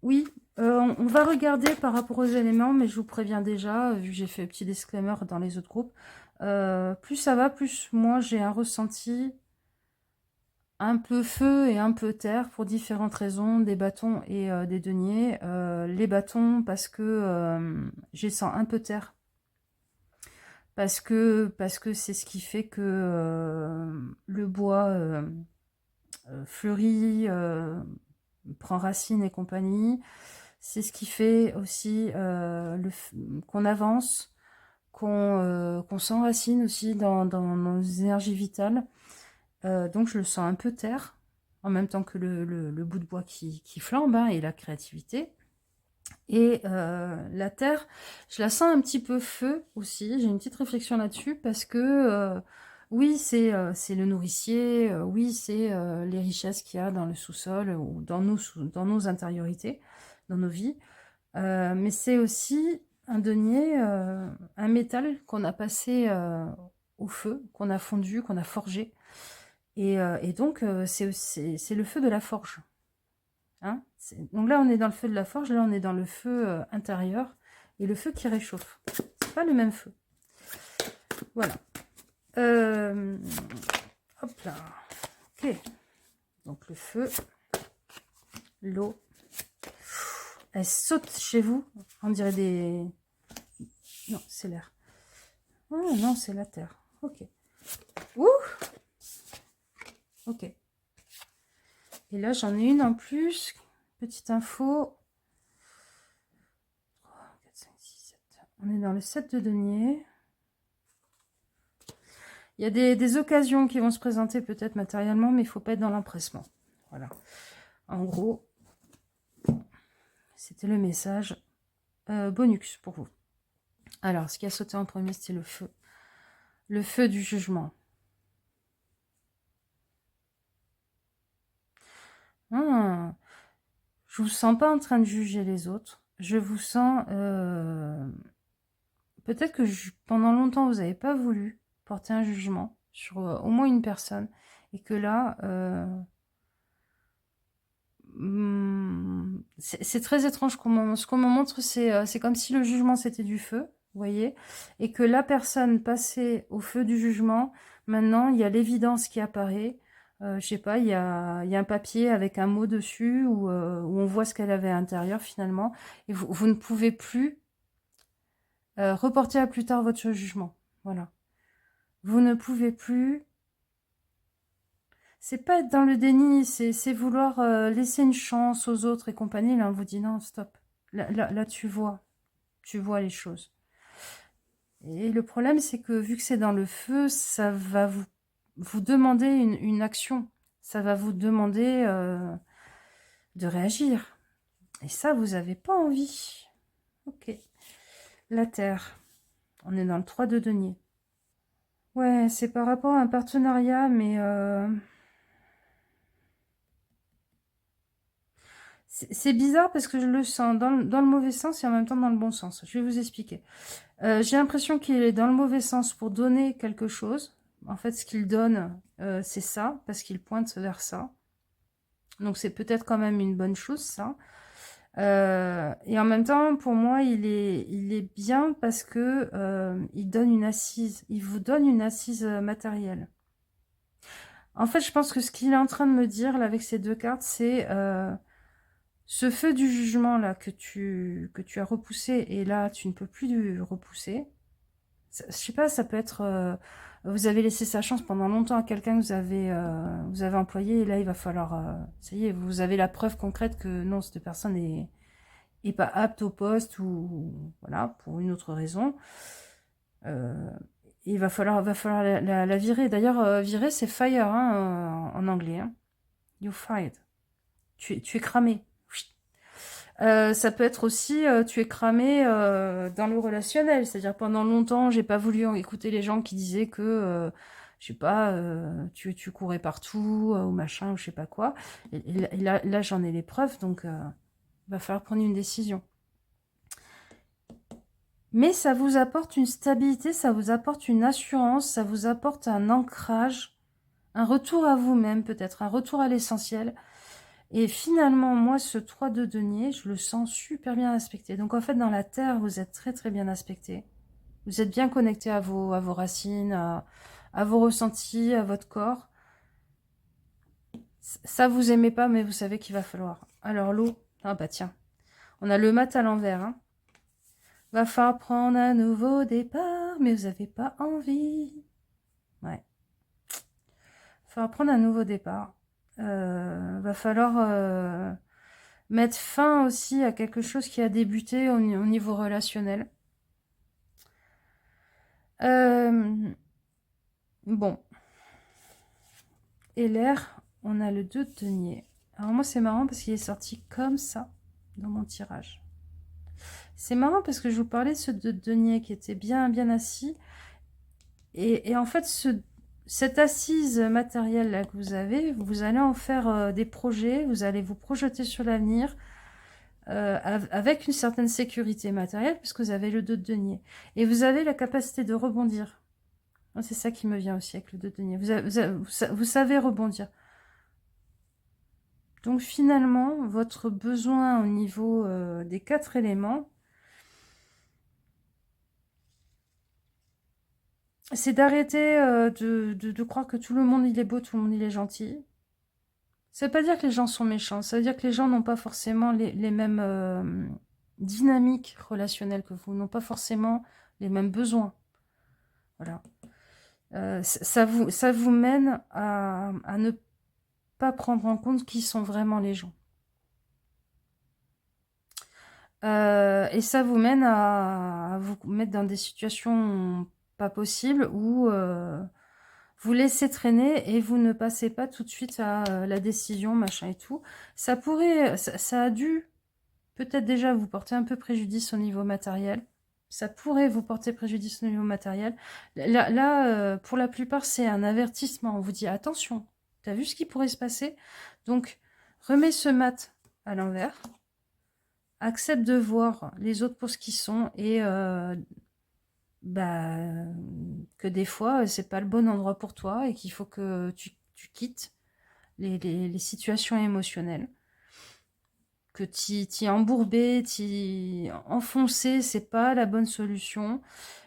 Oui, on va regarder par rapport aux éléments, mais je vous préviens déjà, vu que j'ai fait un petit disclaimer dans les autres groupes, plus ça va, plus moi j'ai un ressenti un peu feu et un peu terre pour différentes raisons, des bâtons et des deniers. Les bâtons parce que j'ai sens un peu terre. Parce que c'est ce qui fait que le bois fleurit, prend racine et compagnie. C'est ce qui fait aussi qu'on avance, qu'on s'enracine aussi dans nos énergies vitales. Donc je le sens un peu terre, en même temps que le bout de bois qui flambe, hein, et la créativité. Et la terre, je la sens un petit peu feu aussi. J'ai une petite réflexion là-dessus parce que Oui, c'est le nourricier, oui, c'est les richesses qu'il y a dans le sous-sol ou dans nos intériorités, dans nos vies. Mais c'est aussi un denier, un métal qu'on a passé au feu, qu'on a fondu, qu'on a forgé. Et donc, c'est le feu de la forge. Hein. Donc là, on est dans le feu de la forge, là, on est dans le feu intérieur et le feu qui réchauffe. C'est pas le même feu. Voilà. Hop là. Ok. Donc le feu, l'eau. Elle saute chez vous. On dirait des... Non, c'est l'air. Oh non, c'est la terre. Ok. Ouh. Ok. Et là, j'en ai une en plus. Petite info. 3, 4, 5, 6, 7. On est dans le 7 de denier. Il y a des occasions qui vont se présenter peut-être matériellement, mais il ne faut pas être dans l'empressement. Voilà. En gros, c'était le message bonus pour vous. Alors, ce qui a sauté en premier, c'était le feu. Le feu du jugement. Ah, je vous sens pas en train de juger les autres. Je vous sens... peut-être que pendant longtemps, vous n'avez pas voulu porter un jugement sur au moins une personne. Et que là... c'est très étrange. Ce qu'on me montre, c'est comme si le jugement, c'était du feu. Vous voyez, et que la personne passée au feu du jugement, maintenant, il y a l'évidence qui apparaît. Je sais pas, il y a un papier avec un mot dessus où on voit ce qu'elle avait à l'intérieur finalement. Et vous ne pouvez plus reporter à plus tard votre jugement. Voilà. Vous ne pouvez plus... C'est pas être dans le déni, c'est vouloir laisser une chance aux autres et compagnie. Là, on vous dit non, stop. Là, tu vois les choses. Et le problème, c'est que vu que c'est dans le feu, ça va vous demander une action. Ça va vous demander de réagir. Et ça, vous n'avez pas envie. Ok. La terre. On est dans le 3 de denier. Ouais, c'est par rapport à un partenariat, mais c'est bizarre parce que je le sens dans le mauvais sens et en même temps dans le bon sens. Je vais vous expliquer. J'ai l'impression qu'il est dans le mauvais sens pour donner quelque chose. En fait, ce qu'il donne, c'est ça, parce qu'il pointe vers ça. Donc c'est peut-être quand même une bonne chose, ça. Et en même temps, pour moi, il est bien parce que il donne une assise. Il vous donne une assise matérielle. En fait, je pense que ce qu'il est en train de me dire là avec ces deux cartes, c'est ce feu du jugement là que tu as repoussé et là tu ne peux plus le repousser. Je sais pas, ça peut être vous avez laissé sa chance pendant longtemps à quelqu'un que vous avez employé et là il va falloir ça y est, vous avez la preuve concrète que non, cette personne est pas apte au poste ou voilà, pour une autre raison. Il va falloir la virer. D'ailleurs, virer c'est fire hein, en anglais. Hein. You're fired. Tu es cramé. Ça peut être aussi, tu es cramé dans le relationnel. C'est-à-dire pendant longtemps, j'ai pas voulu écouter les gens qui disaient que, je sais pas, tu courais partout ou machin ou je sais pas quoi. Et là j'en ai les preuves, donc va falloir prendre une décision. Mais ça vous apporte une stabilité, ça vous apporte une assurance, ça vous apporte un ancrage, un retour à vous-même peut-être, un retour à l'essentiel. Et finalement, moi, ce 3 de denier, je le sens super bien aspecté. Donc en fait, dans la terre, vous êtes très très bien aspecté. Vous êtes bien connecté à vos racines, à vos ressentis, à votre corps. Ça, vous aimez pas, mais vous savez qu'il va falloir. Alors l'eau, ah bah tiens, on a le mat à l'envers. Hein. Va falloir prendre un nouveau départ, mais vous n'avez pas envie. Ouais. Va falloir prendre un nouveau départ. Va falloir mettre fin aussi à quelque chose qui a débuté au niveau relationnel. Bon. Et l'air, on a le 2 de denier. Alors moi, c'est marrant parce qu'il est sorti comme ça dans mon tirage. C'est marrant parce que je vous parlais de ce 2 de denier qui était bien, bien assis. Et en fait, cette assise matérielle là que vous avez, vous allez en faire des projets, vous allez vous projeter sur l'avenir avec une certaine sécurité matérielle, puisque vous avez le 2 de denier. Et vous avez la capacité de rebondir. C'est ça qui me vient aussi avec le 2 de denier. Vous savez rebondir. Donc finalement, votre besoin au niveau des 4 éléments, c'est d'arrêter de croire que tout le monde il est beau, tout le monde il est gentil. Ça veut pas dire que les gens sont méchants, ça veut dire que les gens n'ont pas forcément les mêmes dynamiques relationnelles que vous, n'ont pas forcément les mêmes besoins. Voilà. Ça vous mène à ne pas prendre en compte qui sont vraiment les gens. Et ça vous mène à vous mettre dans des situations pas possibles où vous laissez traîner et vous ne passez pas tout de suite à la décision, machin et tout. Ça a dû peut-être déjà vous porter un peu préjudice au niveau matériel. Ça pourrait vous porter préjudice au niveau matériel. Là, pour la plupart, c'est un avertissement. On vous dit, attention, t'as vu ce qui pourrait se passer? Donc, remets ce mat à l'envers. Accepte de voir les autres pour ce qu'ils sont et que des fois, c'est pas le bon endroit pour toi et qu'il faut que tu quittes les situations émotionnelles. Que t'y embourbé, t'y enfoncé, c'est pas la bonne solution.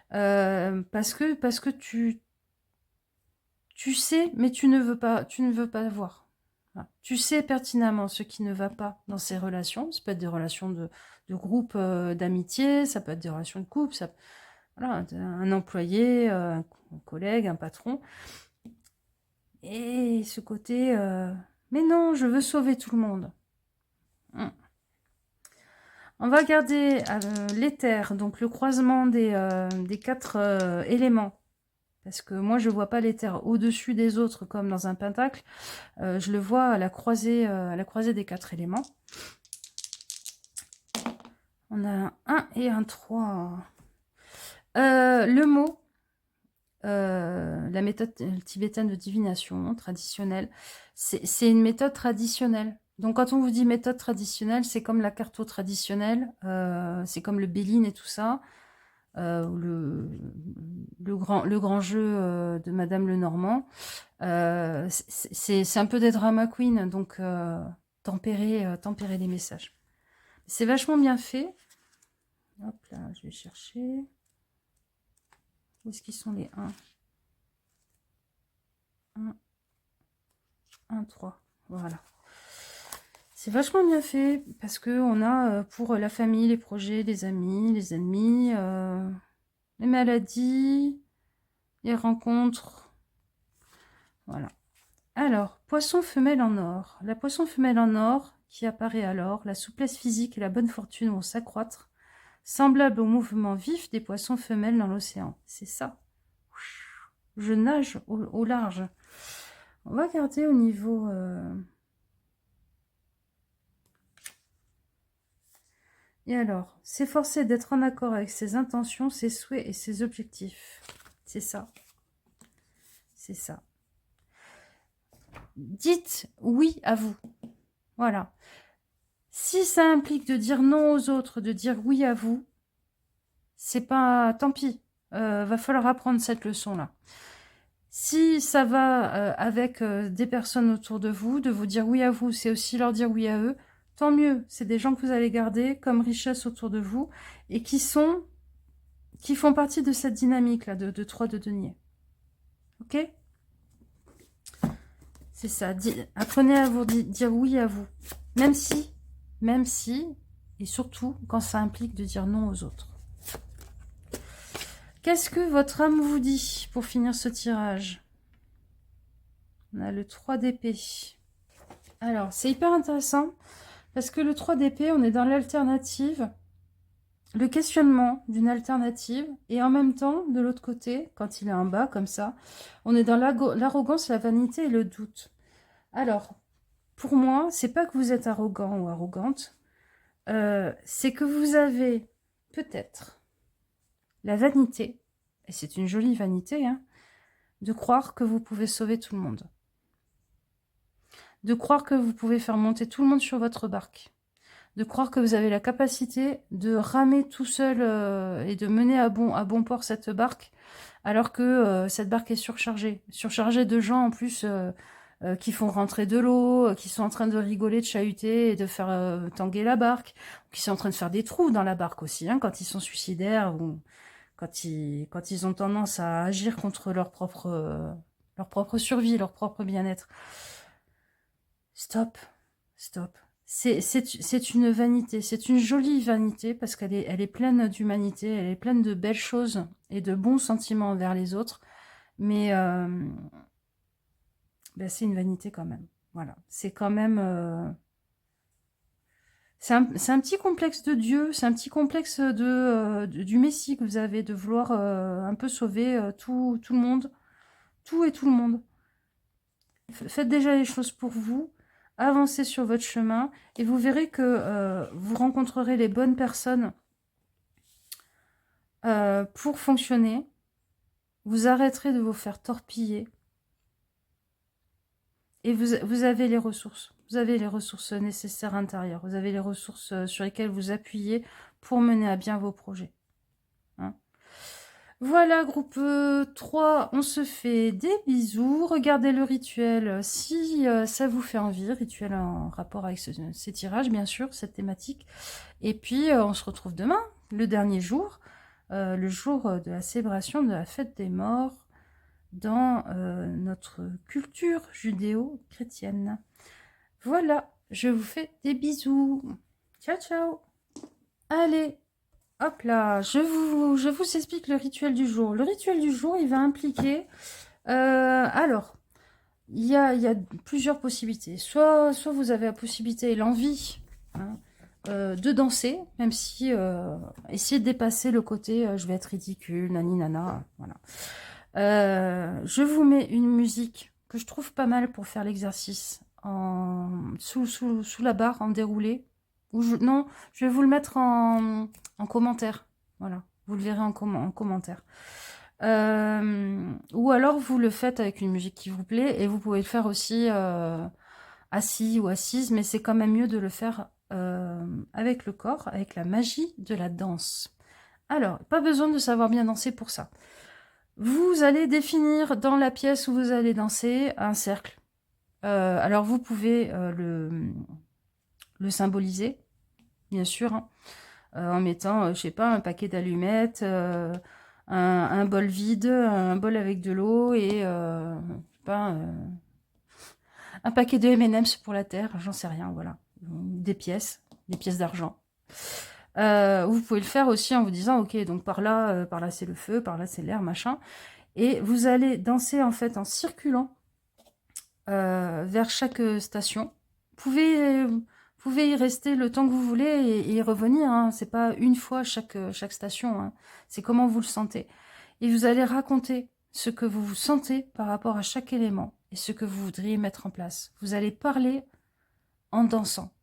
Parce que tu sais, mais tu ne veux pas voir. Voilà. Tu sais pertinemment ce qui ne va pas dans ces relations. Ça peut être des relations de groupe d'amitié, ça peut être des relations de couple, voilà, un employé, un collègue, un patron. Et ce côté, mais non, je veux sauver tout le monde. On va garder l'éther, donc le croisement des 4 éléments. Parce que moi, je ne vois pas l'éther au-dessus des autres comme dans un pentacle. Je le vois à la croisée des 4 éléments. On a un 1 et un 3. Le mot, la méthode tibétaine de divination traditionnelle, c'est une méthode traditionnelle. Donc quand on vous dit méthode traditionnelle, c'est comme la carto traditionnelle, c'est comme le Béline et tout ça, le grand jeu de Madame Lenormand. C'est un peu des drama queens, donc tempérer les messages. C'est vachement bien fait. Hop là, je vais chercher. Où est-ce qu'ils sont les 1 1, 1, 3. Voilà. C'est vachement bien fait parce que on a pour la famille, les projets, les amis, les ennemis, les maladies, les rencontres. Voilà. Alors, poisson femelle en or. La poisson femelle en or qui apparaît alors, la souplesse physique et la bonne fortune vont s'accroître, semblable au mouvement vif des poissons femelles dans l'océan. C'est ça. Je nage au large. On va regarder au niveau... Et alors, s'efforcer d'être en accord avec ses intentions, ses souhaits et ses objectifs. C'est ça. C'est ça. Dites oui à vous. Voilà. Si ça implique de dire non aux autres, de dire oui à vous, c'est pas... Tant pis. Va falloir apprendre cette leçon-là. Si ça va avec des personnes autour de vous, de vous dire oui à vous, c'est aussi leur dire oui à eux, tant mieux. C'est des gens que vous allez garder comme richesse autour de vous et qui font partie de cette dynamique-là de 3 de denier. Ok? C'est ça. Apprenez à vous dire oui à vous. Même si, et surtout quand ça implique de dire non aux autres. Qu'est-ce que votre âme vous dit pour finir ce tirage? On a le 3 d'épée. Alors, c'est hyper intéressant parce que le 3 d'épée, on est dans l'alternative, le questionnement d'une alternative, et en même temps, de l'autre côté, quand il est en bas, comme ça, on est dans l'arrogance, la vanité et le doute. Alors, pour moi, c'est pas que vous êtes arrogant ou arrogante, c'est que vous avez peut-être la vanité, et c'est une jolie vanité, hein, de croire que vous pouvez sauver tout le monde. De croire que vous pouvez faire monter tout le monde sur votre barque. De croire que vous avez la capacité de ramer tout seul et de mener à bon port cette barque, alors que cette barque est surchargée. Surchargée de gens en plus qui font rentrer de l'eau, qui sont en train de rigoler, de chahuter et de faire tanguer la barque, qui sont en train de faire des trous dans la barque aussi, hein, quand ils sont suicidaires ou quand ils ont tendance à agir contre leur propre survie, leur propre bien-être. Stop, stop. C'est une vanité, c'est une jolie vanité parce qu'elle est pleine d'humanité, elle est pleine de belles choses et de bons sentiments envers les autres, mais ben c'est une vanité quand même. Voilà, c'est quand même... c'est un petit complexe de Dieu, c'est un petit complexe du Messie que vous avez, de vouloir un peu sauver tout le monde, tout et tout le monde. Faites déjà les choses pour vous, avancez sur votre chemin et vous verrez que vous rencontrerez les bonnes personnes pour fonctionner. Vous arrêterez de vous faire torpiller et vous avez les ressources. Vous avez les ressources nécessaires intérieures. Vous avez les ressources sur lesquelles vous appuyez pour mener à bien vos projets. Hein. Voilà, groupe 3, on se fait des bisous. Regardez le rituel si ça vous fait envie. Rituel en rapport avec ces tirages, bien sûr, cette thématique. Et puis, on se retrouve demain, le dernier jour, le jour de la célébration de la fête des morts dans notre culture judéo-chrétienne. Voilà, je vous fais des bisous. Ciao, ciao. Allez. Hop là, je vous explique le rituel du jour. Le rituel du jour, il va impliquer... alors, il y a plusieurs possibilités. Soit vous avez la possibilité et l'envie hein, de danser, même si... essayez de dépasser le côté je vais être ridicule, nani nana, voilà. Je vous mets une musique que je trouve pas mal pour faire l'exercice sous la barre, en déroulé. Non, je vais vous le mettre en commentaire. Voilà, vous le verrez en commentaire. Ou alors vous le faites avec une musique qui vous plaît et vous pouvez le faire aussi assis ou assise, mais c'est quand même mieux de le faire avec le corps, avec la magie de la danse. Alors, pas besoin de savoir bien danser pour ça. Vous allez définir dans la pièce où vous allez danser un cercle. Alors vous pouvez le symboliser, bien sûr, hein, en mettant, je sais pas, un paquet d'allumettes, un bol vide, un bol avec de l'eau et je sais pas, un paquet de M&M's pour la terre, j'en sais rien, voilà, des pièces d'argent. Vous pouvez le faire aussi en vous disant, ok, donc par là c'est le feu, par là c'est l'air, machin. Et vous allez danser en fait en circulant vers chaque station. Vous pouvez y rester le temps que vous voulez et y revenir. Hein. C'est pas une fois chaque station. Hein. C'est comment vous le sentez. Et vous allez raconter ce que vous vous sentez par rapport à chaque élément et ce que vous voudriez mettre en place. Vous allez parler en dansant.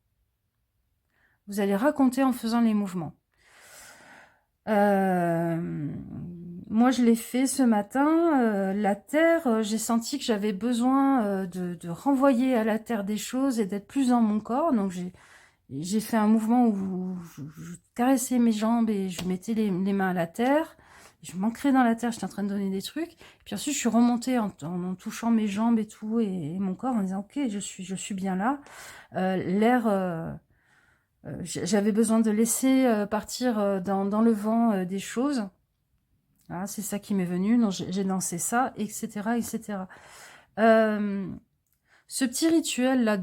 Vous allez raconter en faisant les mouvements. Moi, je l'ai fait ce matin. La terre, j'ai senti que j'avais besoin de renvoyer à la terre des choses et d'être plus dans mon corps. Donc, j'ai fait un mouvement où je caressais mes jambes et je mettais les mains à la terre. Je m'ancrais dans la terre, j'étais en train de donner des trucs. Puis ensuite, je suis remontée en touchant mes jambes et tout, et mon corps, en disant, ok, je suis bien là. L'air... j'avais besoin de laisser partir dans le vent des choses. Voilà, c'est ça qui m'est venu. Donc j'ai dansé ça, etc., etc. Ce petit rituel là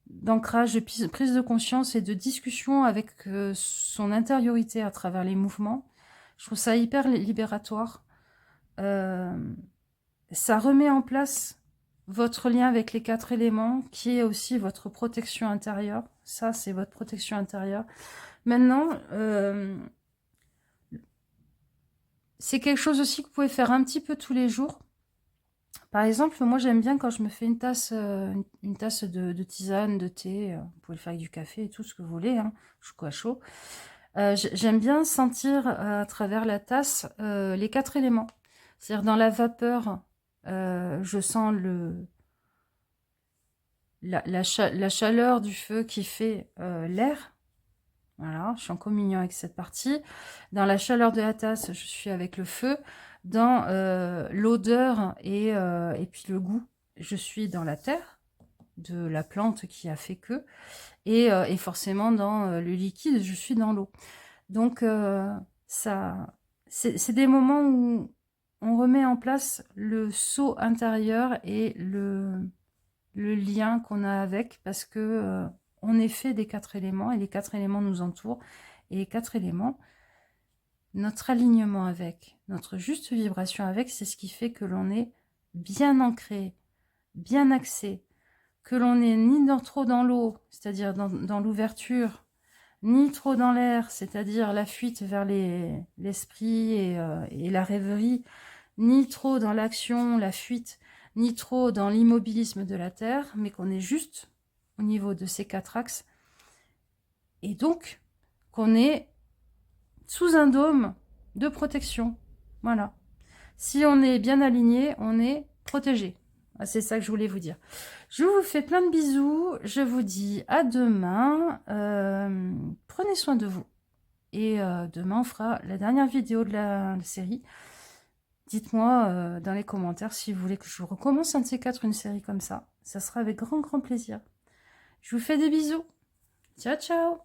d'ancrage, de prise de conscience et de discussion avec son intériorité à travers les mouvements, je trouve ça hyper libératoire. Ça remet en place votre lien avec les 4 éléments, qui est aussi votre protection intérieure. Ça, c'est votre protection intérieure. Maintenant, c'est quelque chose aussi que vous pouvez faire un petit peu tous les jours. Par exemple, moi, j'aime bien quand je me fais une tasse de tisane, de thé. Vous pouvez le faire avec du café et tout ce que vous voulez, hein, chocolat chaud. J'aime bien sentir à travers la tasse les 4 éléments. C'est-à-dire dans la vapeur, Je sens la chaleur du feu qui fait l'air. Voilà, je suis en communion avec cette partie. Dans la chaleur de la tasse, je suis avec le feu. Dans l'odeur et puis le goût, je suis dans la terre de la plante qui a fait que. Et forcément, dans le liquide, je suis dans l'eau. Donc, c'est des moments où on remet en place le sceau intérieur et le lien qu'on a avec, parce que on est fait des 4 éléments, et les 4 éléments nous entourent. Et les 4 éléments, notre alignement avec, notre juste vibration avec, c'est ce qui fait que l'on est bien ancré, bien axé, que l'on n'est ni trop dans l'eau, c'est-à-dire dans l'ouverture, ni trop dans l'air, c'est-à-dire la fuite vers l'esprit et la rêverie, ni trop dans l'action, la fuite, ni trop dans l'immobilisme de la Terre, mais qu'on est juste au niveau de ces 4 axes, et donc qu'on est sous un dôme de protection. Voilà. Si on est bien aligné, on est protégé. C'est ça que je voulais vous dire. Je vous fais plein de bisous. Je vous dis à demain. Prenez soin de vous. Et demain, on fera la dernière vidéo de la série. Dites-moi dans les commentaires si vous voulez que je recommence un de ces 4, une série comme ça. Ça sera avec grand, grand plaisir. Je vous fais des bisous. Ciao, ciao!